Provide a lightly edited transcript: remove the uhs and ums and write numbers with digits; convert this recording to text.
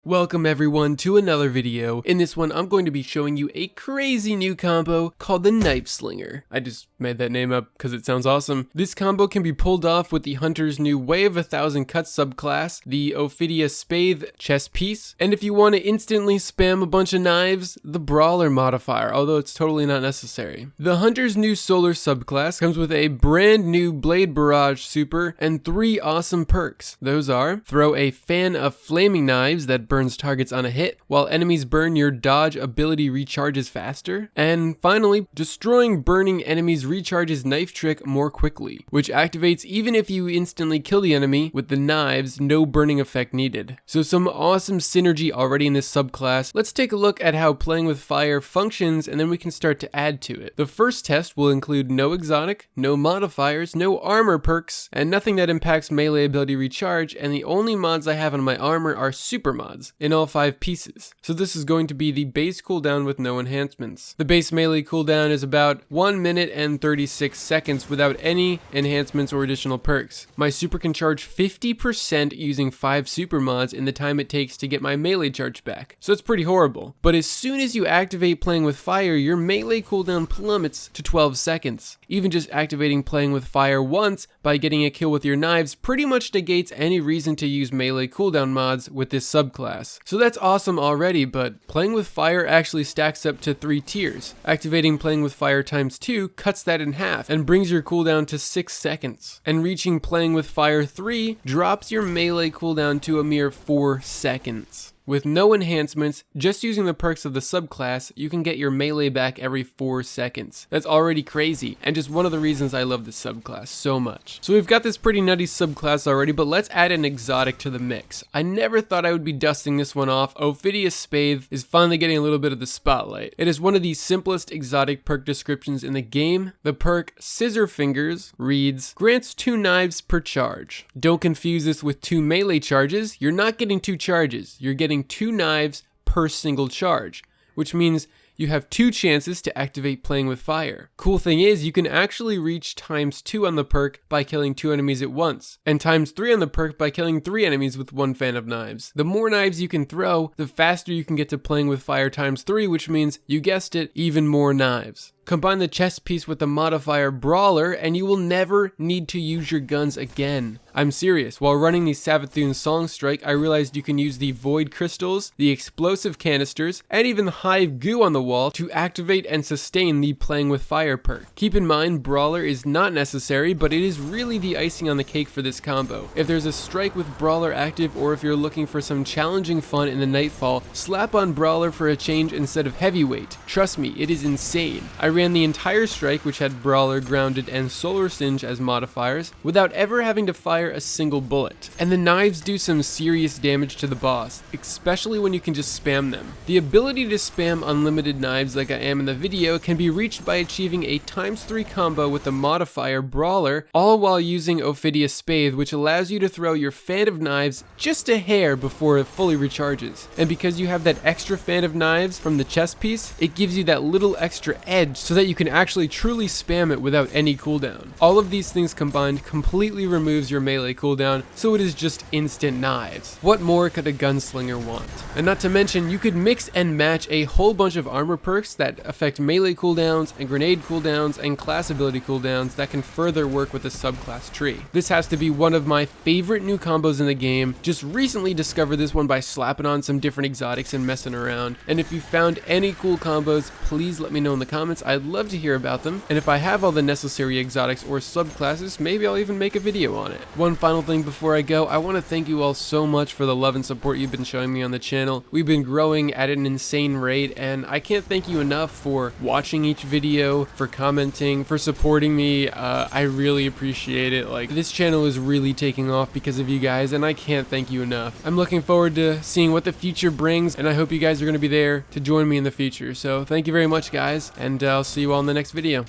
Welcome everyone to another video. In this one, I'm going to be showing you a crazy new combo called the KNIFESLINGER. I just made that name up because it sounds awesome. This combo can be pulled off with the Hunter's new Way of 1,000 Cuts subclass, the Ophidia Spathe chest piece, and if you want to instantly spam a bunch of knives, the Brawler modifier, although it's totally not necessary. The Hunter's new Solar subclass comes with a brand new Blade Barrage super and 3 awesome perks. Those are, throw a fan of flaming knives that burns targets on a hit, while enemies burn your dodge ability recharges faster, and finally, destroying burning enemies recharges knife trick more quickly, which activates even if you instantly kill the enemy with the knives, no burning effect needed. So some awesome synergy already in this subclass. Let's take a look at how playing with fire functions and then we can start to add to it. The first test will include no exotic, no modifiers, no armor perks, and nothing that impacts melee ability recharge, and the only mods I have on my armor are super mods in all 5 pieces. So this is going to be the base cooldown with no enhancements. The base melee cooldown is about 1 minute and 36 seconds without any enhancements or additional perks. My super can charge 50% using 5 super mods in the time it takes to get my melee charge back. So it's pretty horrible. But as soon as you activate playing with fire, your melee cooldown plummets to 12 seconds. Even just activating playing with fire once by getting a kill with your knives pretty much negates any reason to use melee cooldown mods with this subclass. So that's awesome already, but playing with fire actually stacks up to 3 tiers. Activating playing with fire times 2 cuts that in half and brings your cooldown to 6 seconds. And reaching playing with fire 3 drops your melee cooldown to a mere 4 seconds. With no enhancements, just using the perks of the subclass, you can get your melee back every 4 seconds. That's already crazy, and just one of the reasons I love this subclass so much. So we've got this pretty nutty subclass already, but let's add an exotic to the mix. I never thought I would be dusting this one off. Ophidia Spathe is finally getting a little bit of the spotlight. It is one of the simplest exotic perk descriptions in the game. The perk Scissor Fingers reads, grants 2 knives per charge. Don't confuse this with 2 melee charges. You're not getting 2 charges. You're getting 2 knives per single charge, which means you have 2 chances to activate playing with fire. Cool thing is, you can actually reach ×2 on the perk by killing 2 enemies at once, and ×3 on the perk by killing 3 enemies with 1 fan of knives. The more knives you can throw, the faster you can get to playing with fire ×3, which means, you guessed it, even more knives. Combine the chest piece with the modifier Brawler and you will never need to use your guns again. I'm serious, while running the Savathûn Song Strike, I realized you can use the Void Crystals, the Explosive Canisters, and even the Hive Goo on the wall to activate and sustain the Playing with Fire perk. Keep in mind, Brawler is not necessary, but it is really the icing on the cake for this combo. If there's a strike with Brawler active, or if you're looking for some challenging fun in the Nightfall, slap on Brawler for a change instead of Heavyweight. Trust me, it is insane. I ran the entire strike, which had Brawler, Grounded, and Solar Singe as modifiers, without ever having to fire a single bullet. And the knives do some serious damage to the boss, especially when you can just spam them. The ability to spam unlimited knives like I am in the video can be reached by achieving a ×3 combo with the modifier Brawler, all while using Ophidia Spathe, which allows you to throw your fan of knives just a hair before it fully recharges. And because you have that extra fan of knives from the chest piece, it gives you that little extra edge so that you can actually truly spam it without any cooldown. All of these things combined completely removes your melee cooldown, so it is just instant knives. What more could a gunslinger want? And not to mention, you could mix and match a whole bunch of armor perks that affect melee cooldowns and grenade cooldowns and class ability cooldowns that can further work with the subclass tree. This has to be one of my favorite new combos in the game. Just recently discovered this one by slapping on some different exotics and messing around. And if you found any cool combos, please let me know in the comments. I'd love to hear about them, and if I have all the necessary exotics or subclasses, maybe I'll even make a video on it. One final thing before I go, I want to thank you all so much for the love and support you've been showing me on the channel. We've been growing at an insane rate, and I can't thank you enough for watching each video, for commenting, for supporting me. I really appreciate it. Like, this channel is really taking off because of you guys, and I can't thank you enough. I'm looking forward to seeing what the future brings, and I hope you guys are going to be there to join me in the future. So thank you very much, guys, and I'll see you all in the next video.